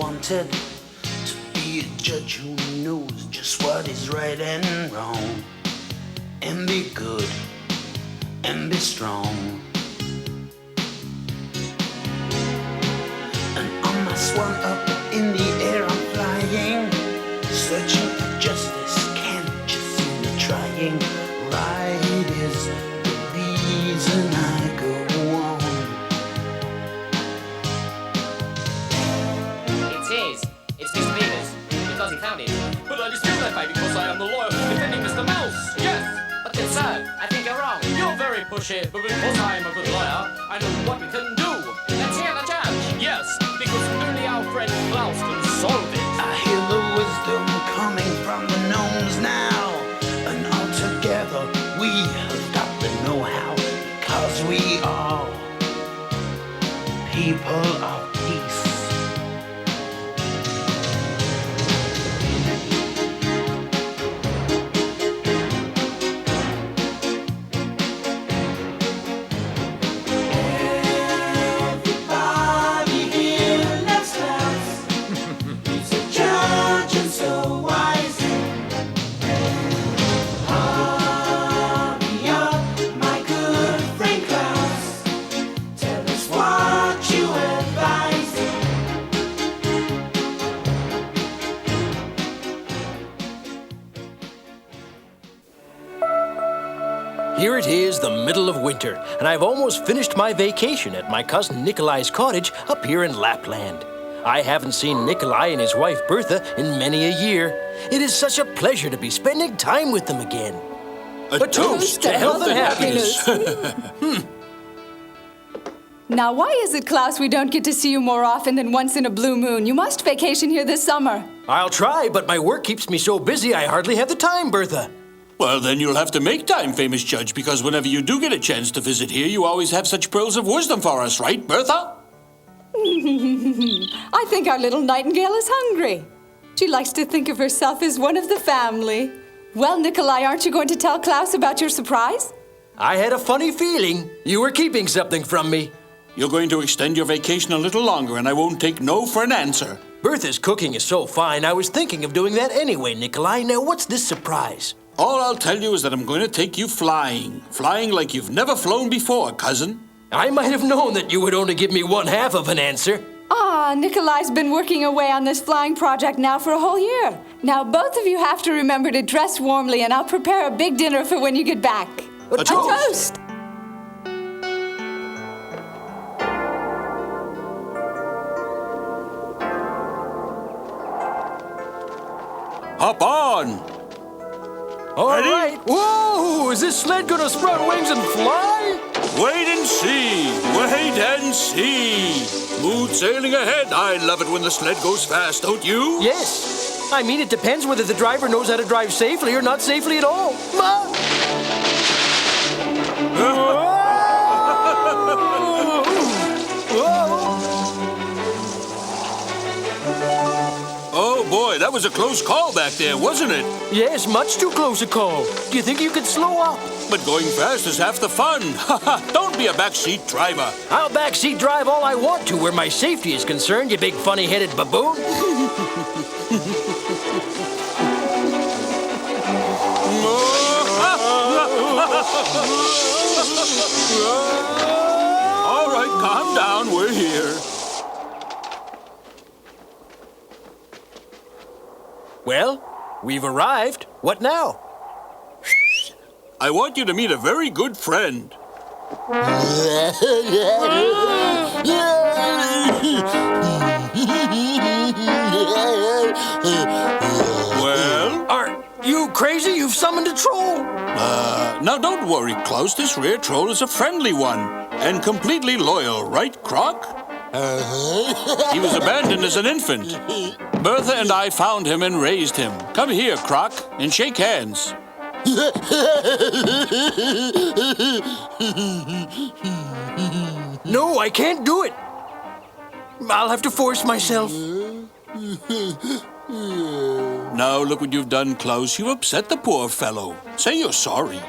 wanted to be a judge who knows just what is right and wrong, and be good and be strong. And on my swan up in the air I'm flying, searching for justice, can't you see me trying? Right is the reason I go on. It's Mr. Beaver's, because he found it. But I dispute that fact because I am the lawyer defending Mr. Mouse. Yes, but then, sir, I think you're wrong. You're very pushy, but because I am a good lawyer, I know what we can do. Let's hear the judge. Yes, because only our friend Klaus can solve it. I hear the wisdom coming from the gnomes now, and all together we have got the know-how, because we are people of peace. Here it is, the middle of winter, and I've almost finished my vacation at my cousin Nikolai's cottage up here in Lapland. I haven't seen Nikolai and his wife Bertha in many a year. It is such a pleasure to be spending time with them again. A toast to health and happiness. Now, why is it, Klaus, we don't get to see you more often than once in a blue moon? You must vacation here this summer. I'll try, but my work keeps me so busy I hardly have the time, Bertha. Well, then you'll have to make time, famous judge, because whenever you do get a chance to visit here, you always have such pearls of wisdom for us, right, Bertha? I think our little nightingale is hungry. She likes to think of herself as one of the family. Well, Nikolai, aren't you going to tell Klaus about your surprise? I had a funny feeling you were keeping something from me. You're going to extend your vacation a little longer, and I won't take no for an answer. Bertha's cooking is so fine, I was thinking of doing that anyway, Nikolai. Now, what's this surprise? All I'll tell you is that I'm going to take you flying. Flying like you've never flown before, cousin. I might have known that you would only give me one half of an answer. Nikolai's been working away on this flying project now for a whole year. Now, both of you have to remember to dress warmly, and I'll prepare a big dinner for when you get back. A toast! Hop on! All Ready? right. Whoa! Is this sled gonna sprout wings and fly? Wait and see! Wait and see! Smooth sailing ahead. I love it when the sled goes fast, don't you? Yes. I mean, it depends whether the driver knows how to drive safely or not safely at all. Oh boy, that was a close call back there, wasn't it? Yes, much too close a call. Do you think you could slow up? But going fast is half the fun. Don't be a backseat driver. I'll backseat drive all I want to where my safety is concerned, you big funny-headed baboon. All right, calm down. We're here. Well, we've arrived. What now? I want you to meet a very good friend. Well? Are you crazy? You've summoned a troll. Now don't worry, Klaus. This rare troll is a friendly one and completely loyal, right, Croc? He was abandoned as an infant. Bertha and I found him and raised him. Come here, Croc, and shake hands. No, I can't do it. I'll have to force myself. Now look what you've done, Klaus. You upset the poor fellow. Say you're sorry.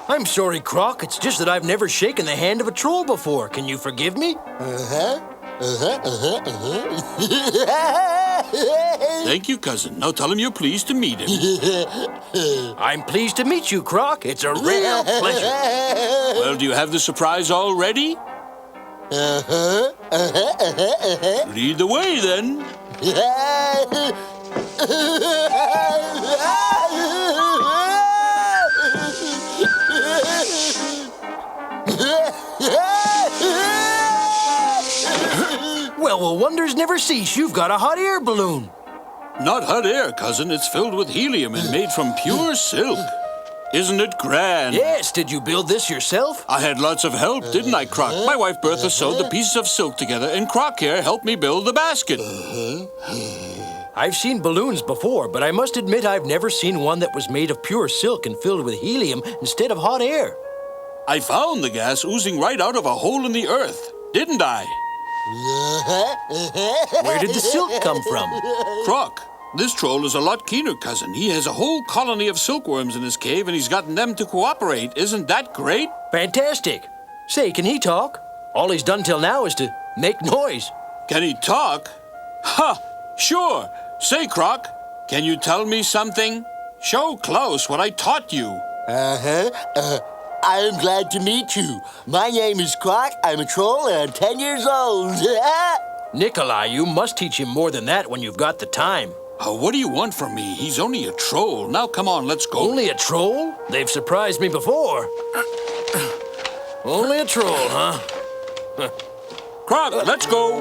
I'm sorry, Croc. It's just that I've never shaken the hand of a troll before. Can you forgive me? Thank you, cousin. Now tell him you're pleased to meet him. I'm pleased to meet you, Croc. It's a real pleasure. Well, do you have the surprise already? Lead the way, then. Well, wonders never cease. You've got a hot air balloon. Not hot air, cousin. It's filled with helium and made from pure silk. Isn't it grand? Yes, did you build this yourself? I had lots of help, didn't I, Croc? My wife Bertha sewed the pieces of silk together, and Croc here helped me build the basket. I've seen balloons before, but I must admit I've never seen one that was made of pure silk and filled with helium instead of hot air. I found the gas oozing right out of a hole in the earth, didn't I? Where did the silk come from? Croc, this troll is a lot keener, cousin. He has a whole colony of silkworms in his cave, and he's gotten them to cooperate. Isn't that great? Fantastic. Say, can he talk? All he's done till now is to make noise. Can he talk? Ha! Sure. Say, Croc, can you tell me something? Show Klaus what I taught you. I am glad to meet you. My name is Croc. I'm a troll and I'm 10 years old. Nikolai, you must teach him more than that when you've got the time. What do you want from me? He's only a troll. Now, come on, let's go. Only a troll? They've surprised me before. Only a troll, huh? Croc, let's go.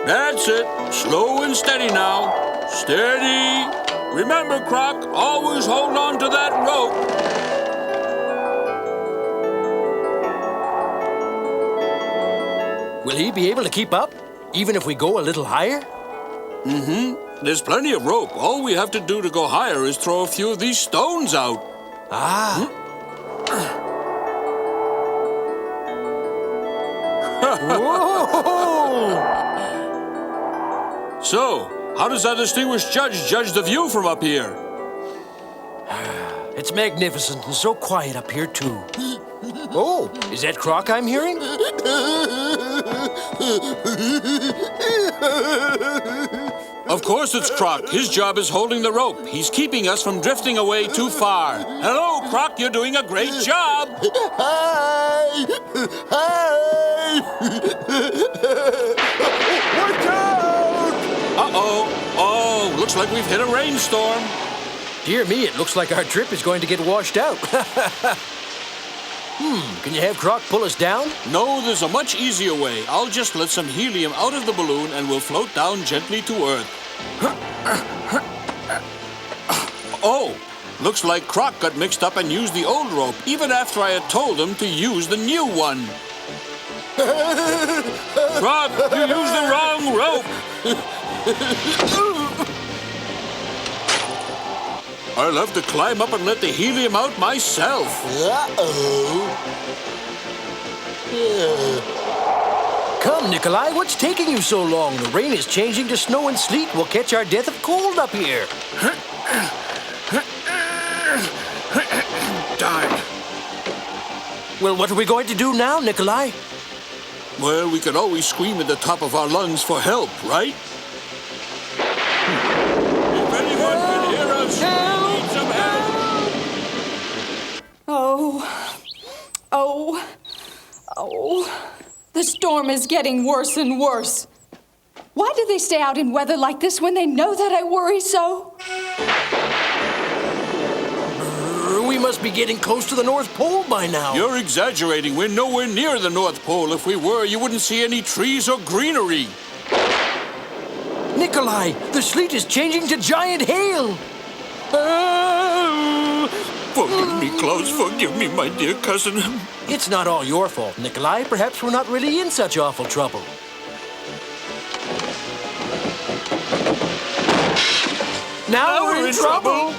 That's it. Slow and steady now. Steady. Remember, Croc, always hold on to that rope. Will he be able to keep up, even if we go a little higher? There's plenty of rope. All we have to do to go higher is throw a few of these stones out. Ah. Whoa! So, how does our distinguished judge judge the view from up here? It's magnificent and so quiet up here, too. Oh, is that Croc I'm hearing? Of course it's Croc. His job is holding the rope. He's keeping us from drifting away too far. Hello, Croc. You're doing a great job. Hi! Hi! Watch out! Uh-oh. Oh, looks like we've hit a rainstorm. Dear me, it looks like our trip is going to get washed out. Can you have Croc pull us down? No, there's a much easier way. I'll just let some helium out of the balloon and we'll float down gently to Earth. Oh, looks like Croc got mixed up and used the old rope, even after I had told him to use the new one. Croc, you used the wrong rope. I'll have to climb up and let the helium out myself. Come, Nikolai, what's taking you so long? The rain is changing to snow and sleet. We'll catch our death of cold up here. Darn. Well, what are we going to do now, Nikolai? Well, we could always scream at the top of our lungs for help, right? If anyone can hear us, we need some help. Oh. The storm is getting worse and worse. Why do they stay out in weather like this when they know that I worry so? We must be getting close to the North Pole by now. You're exaggerating. We're nowhere near the North Pole. If we were, you wouldn't see any trees or greenery. Nikolai, the sleet is changing to giant hail. Forgive me, Klaus. Forgive me, my dear cousin. It's not all your fault, Nikolai. Perhaps we're not really in such awful trouble. Now we're in trouble.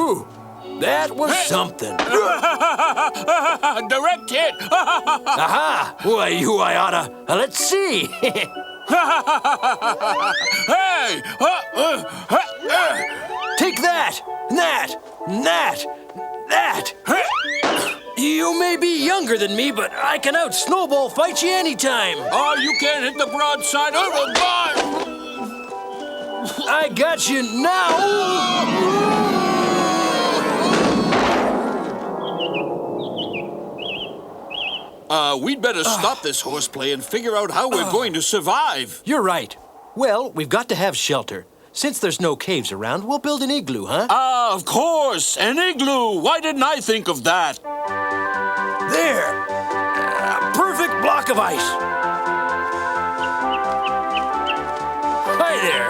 Whew! That was something. Direct hit! Aha! Why, you I oughta. Let's see. Hey! Take that! That! You may be younger than me, but I can out-snowball fight you anytime. Oh, you can't hit the broadside. Oh, God! I got you now! We'd better stop this horseplay and figure out how we're going to survive. You're right. Well, we've got to have shelter. Since there's no caves around, we'll build an igloo, huh? Of course! An igloo! Why didn't I think of that? There! A perfect block of ice. Hi there.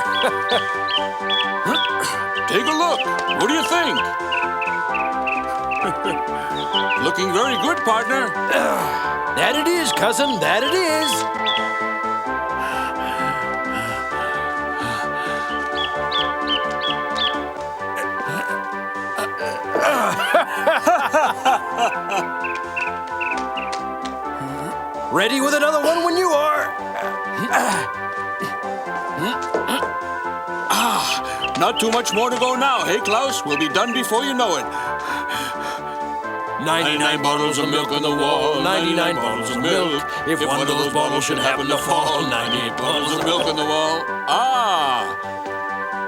Take a look. What do you think? Looking very good, partner. That it is, cousin. That it is. Ready with another one when you are. Not too much more to go now, hey, Klaus? We'll be done before you know it. 99 bottles of milk on the wall, 99 bottles of milk. If one of those bottles should happen to fall, 98 bottles of milk on the wall.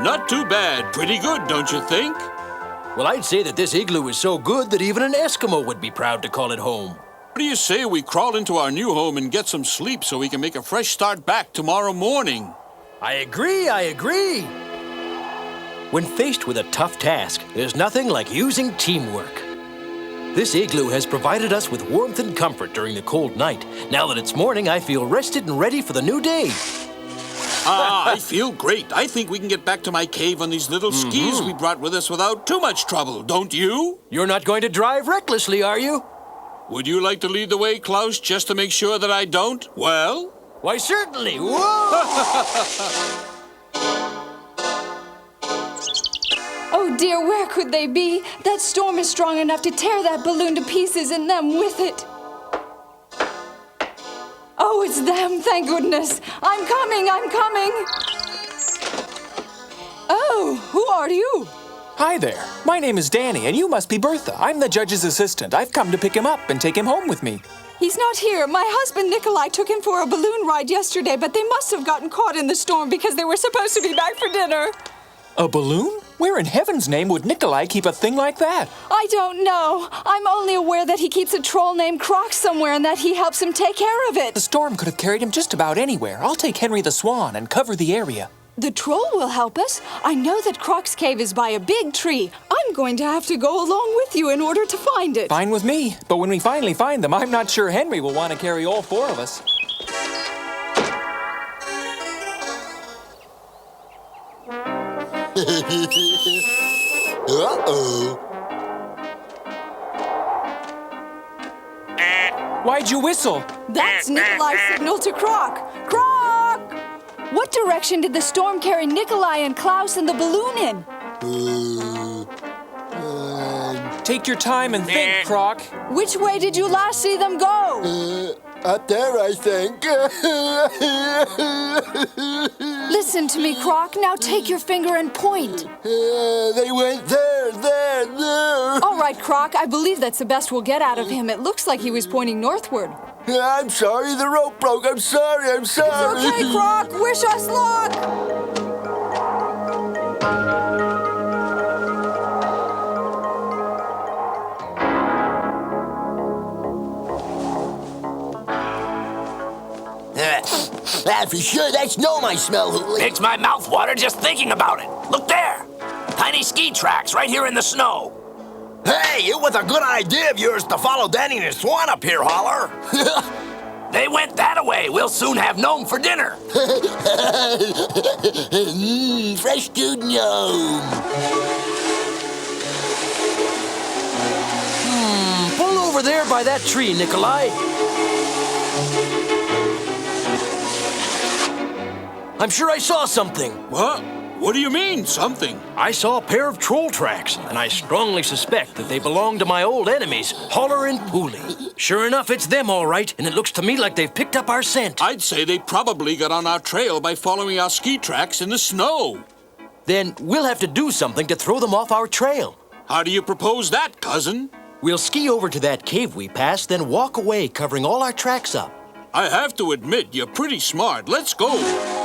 Not too bad. Pretty good, don't you think? Well, I'd say that this igloo is so good that even an Eskimo would be proud to call it home. What do you say we crawl into our new home and get some sleep so we can make a fresh start back tomorrow morning? I agree. When faced with a tough task, there's nothing like using teamwork. This igloo has provided us with warmth and comfort during the cold night. Now that it's morning, I feel rested and ready for the new day. I feel great. I think we can get back to my cave on these little skis we brought with us without too much trouble, don't you? You're not going to drive recklessly, are you? Would you like to lead the way, Klaus, just to make sure that I don't? Well? Why, certainly. Whoa! Oh dear, where could they be? That storm is strong enough to tear that balloon to pieces and them with it. Oh, it's them, thank goodness. I'm coming. Oh, who are you? Hi there. My name is Danny, and you must be Bertha. I'm the judge's assistant. I've come to pick him up and take him home with me. He's not here. My husband Nikolai took him for a balloon ride yesterday, but they must have gotten caught in the storm because they were supposed to be back for dinner. A balloon? Where in heaven's name would Nikolai keep a thing like that? I don't know. I'm only aware that he keeps a troll named Croc somewhere and that he helps him take care of it. The storm could have carried him just about anywhere. I'll take Henry the Swan and cover the area. The troll will help us. I know that Croc's cave is by a big tree. I'm going to have to go along with you in order to find it. Fine with me. But when we finally find them, I'm not sure Henry will want to carry all four of us. Uh-oh. Why'd you whistle? That's Nikolai's signal to Croc. Croc! What direction did the storm carry Nikolai and Klaus and the balloon in? Take your time and think, Croc. Which way did you last see them go? Up there, I think. Listen to me, Croc. Now take your finger and point. They went there. All right, Croc. I believe that's the best we'll get out of him. It looks like he was pointing northward. I'm sorry, the rope broke. I'm sorry. It's okay, Croc. Wish us luck. For sure, that's gnome I smell. Makes my mouth water just thinking about it. Look there. Tiny ski tracks right here in the snow. Hey, it was a good idea of yours to follow Danny and Swan up here, Holler. They went that-a-way. We'll soon have gnome for dinner. Fresh stewed gnome. Pull over there by that tree, Nikolai. I'm sure I saw something. What? What do you mean, something? I saw a pair of troll tracks, and I strongly suspect that they belong to my old enemies, Holler and Pooley. Sure enough, it's them all right, and it looks to me like they've picked up our scent. I'd say they probably got on our trail by following our ski tracks in the snow. Then we'll have to do something to throw them off our trail. How do you propose that, cousin? We'll ski over to that cave we passed, then walk away, covering all our tracks up. I have to admit, you're pretty smart. Let's go.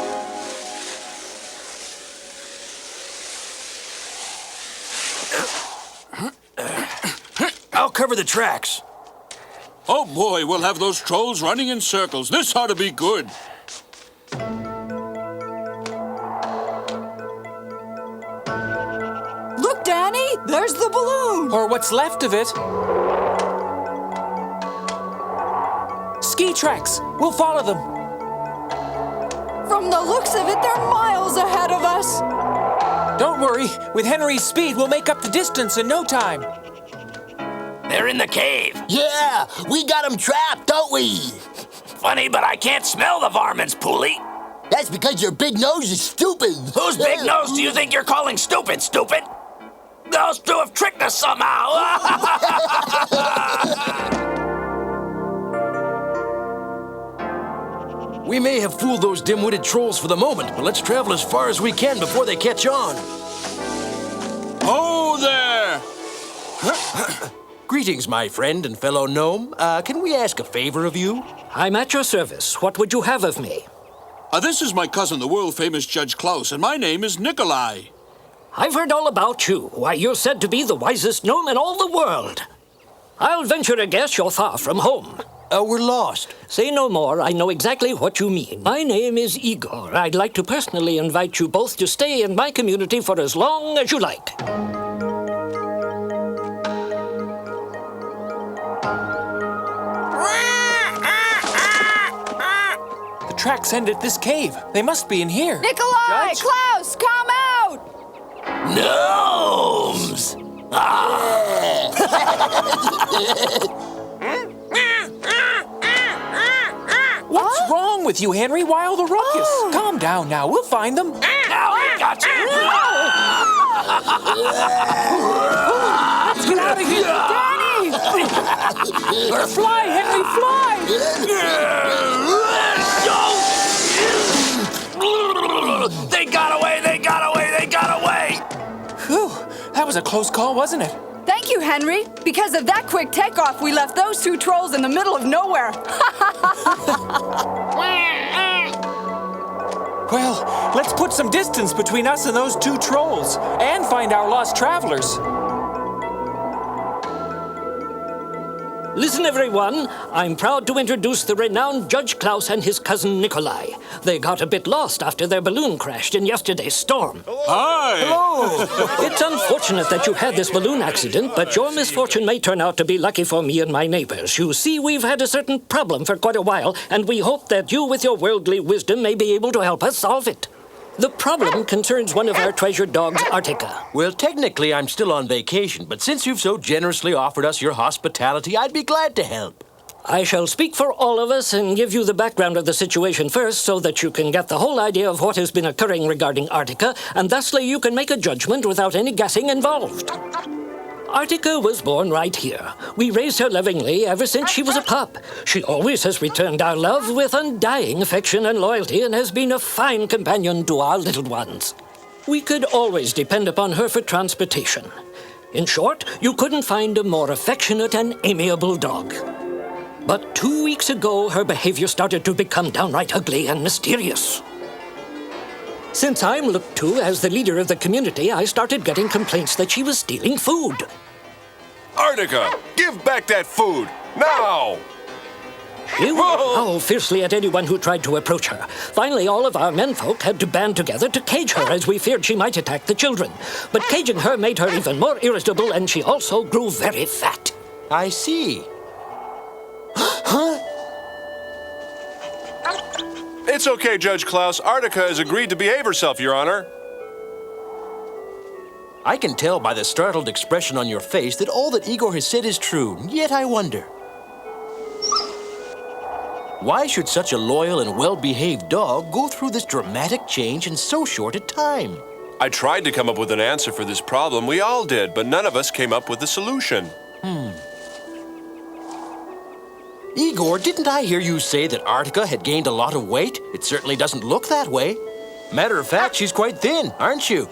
I'll cover the tracks. Oh boy, we'll have those trolls running in circles. This ought to be good. Look, Danny, there's the balloon. Or what's left of it. Ski tracks. We'll follow them. From the looks of it, they're miles ahead of us. Don't worry. With Henry's speed, we'll make up the distance in no time. They're in the cave. Yeah, we got them trapped, don't we? Funny, but I can't smell the varmints, Pooley. That's because your big nose is stupid. Whose big nose do you think you're calling stupid, stupid? Those two have tricked us somehow. We may have fooled those dim-witted trolls for the moment, but let's travel as far as we can before they catch on. Oh, there! Greetings, my friend and fellow gnome. Can we ask a favor of you? I'm at your service. What would you have of me? This is my cousin, the world-famous Judge Klaus, and my name is Nikolai. I've heard all about you. Why, you're said to be the wisest gnome in all the world. I'll venture to guess you're far from home. We're lost. Say no more. I know exactly what you mean. My name is Igor. I'd like to personally invite you both to stay in my community for as long as you like. The tracks end at this cave. They must be in here. Nikolai! Judge? Klaus, come out! Gnomes! What's wrong with you, Henry? Why all the ruckus? Calm down now. We'll find them. Now we got you! Let's get out of here. Danny! Fly, Henry, fly! They got away! They got away! They got away! Whew, that was a close call, wasn't it? Thank you, Henry. Because of that quick takeoff, we left those two trolls in the middle of nowhere. Well, let's put some distance between us and those two trolls, and find our lost travelers. Listen, everyone. I'm proud to introduce the renowned Judge Klaus and his cousin Nikolai. They got a bit lost after their balloon crashed in yesterday's storm. Hi! It's unfortunate that you had this balloon accident, but your misfortune may turn out to be lucky for me and my neighbors. You see, we've had a certain problem for quite a while, and we hope that you, with your worldly wisdom, may be able to help us solve it. The problem concerns one of our treasured dogs, Artica. Well, technically, I'm still on vacation, but since you've so generously offered us your hospitality, I'd be glad to help. I shall speak for all of us and give you the background of the situation first so that you can get the whole idea of what has been occurring regarding Artica, and thusly you can make a judgment without any guessing involved. Artica was born right here. We raised her lovingly ever since she was a pup. She always has returned our love with undying affection and loyalty and has been a fine companion to our little ones. We could always depend upon her for transportation. In short, you couldn't find a more affectionate and amiable dog. But 2 weeks ago, her behavior started to become downright ugly and mysterious. Since I'm looked to as the leader of the community, I started getting complaints that she was stealing food. Artica, give back that food, now! She would howl fiercely at anyone who tried to approach her. Finally, all of our menfolk had to band together to cage her as we feared she might attack the children. But caging her made her even more irritable, and she also grew very fat. I see. It's okay, Judge Klaus. Artica has agreed to behave herself, Your Honor. I can tell by the startled expression on your face that all that Igor has said is true, yet I wonder. Why should such a loyal and well-behaved dog go through this dramatic change in so short a time? I tried to come up with an answer for this problem. We all did, but none of us came up with a solution. Igor, didn't I hear you say that Artica had gained a lot of weight? It certainly doesn't look that way. Matter of fact, she's quite thin, aren't you?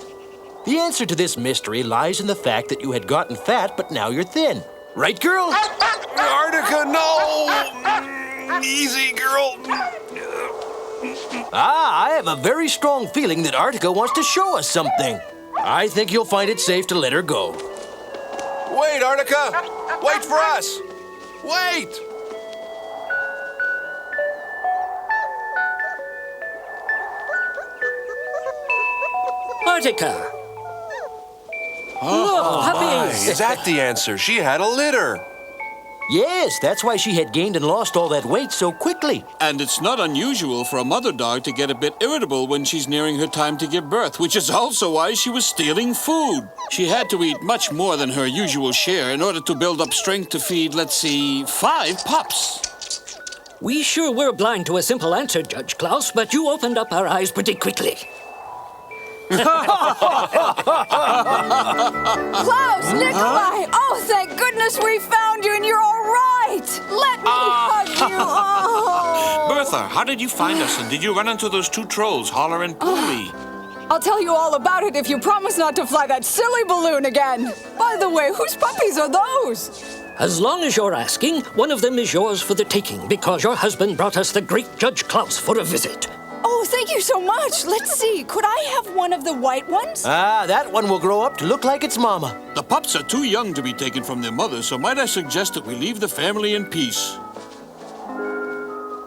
The answer to this mystery lies in the fact that you had gotten fat, but now you're thin. Right, girl? Artica, no! Easy, girl. I have a very strong feeling that Artica wants to show us something. I think you'll find it safe to let her go. Wait, Artica! Wait for us! Wait! Artica! Look, puppies! Is that the answer? She had a litter. Yes, that's why she had gained and lost all that weight so quickly. And it's not unusual for a mother dog to get a bit irritable when she's nearing her time to give birth, which is also why she was stealing food. She had to eat much more than her usual share in order to build up strength to feed, let's see, 5 pups. We sure were blind to a simple answer, Judge Klaus, but you opened up our eyes pretty quickly. Klaus, Nikolai! Oh, thank goodness we found you and you're all right! Let me hug you! Oh. Bertha, how did you find us, and did you run into those 2 trolls, Holler and Pooley? I'll tell you all about it if you promise not to fly that silly balloon again. By the way, whose puppies are those? As long as you're asking, one of them is yours for the taking, because your husband brought us the great Judge Klaus for a visit. Oh, thank you so much. Let's see. Could I have one of the white ones? That one will grow up to look like its mama. The pups are too young to be taken from their mother, so might I suggest that we leave the family in peace?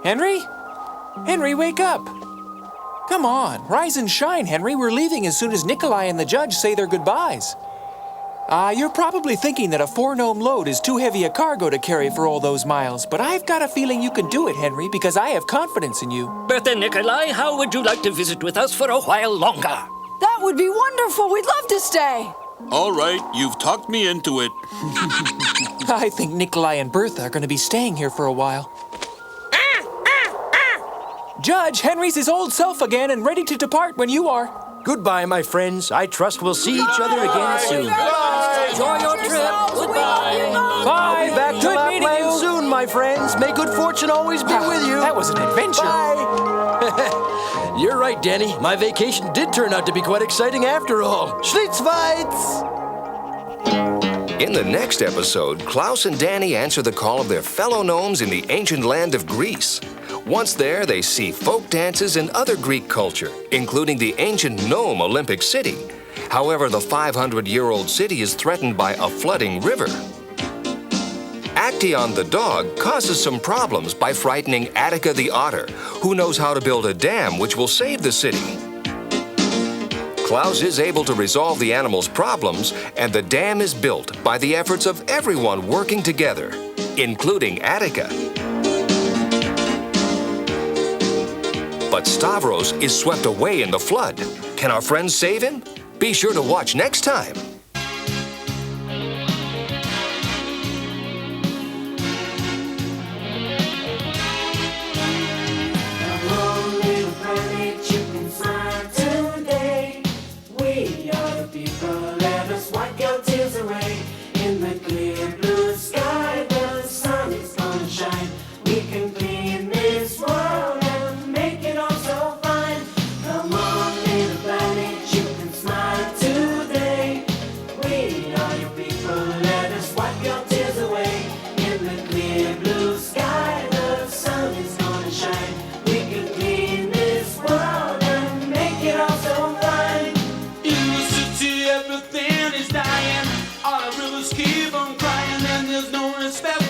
Henry? Henry, wake up. Come on, rise and shine, Henry. We're leaving as soon as Nikolai and the judge say their goodbyes. You're probably thinking that a 4-gnome load is too heavy a cargo to carry for all those miles, but I've got a feeling you can do it, Henry, because I have confidence in you. Bertha Nikolai, how would you like to visit with us for a while longer? That would be wonderful. We'd love to stay. All right, you've talked me into it. I think Nikolai and Bertha are going to be staying here for a while. Judge, Henry's his old self again and ready to depart when you are. Goodbye, my friends. I trust we'll see each other again soon. Enjoy your trip. Goodbye. Bye. Back to Good meeting Lapland you. soon, my friends. May good fortune always be with you. That was an adventure. Bye. You're right, Danny. My vacation did turn out to be quite exciting after all. Schlitzweitz! In the next episode, Klaus and Danny answer the call of their fellow gnomes in the ancient land of Greece. Once there, they see folk dances and other Greek culture, including the ancient gnome Olympic City. However, the 500-year-old city is threatened by a flooding river. Actaeon the dog causes some problems by frightening Attica the otter, who knows how to build a dam which will save the city. Klaus is able to resolve the animal's problems, and the dam is built by the efforts of everyone working together, including Attica. But Stavros is swept away in the flood. Can our friends save him? Be sure to watch next time. Everything is dying, all the rivers keep on crying, and there's no respect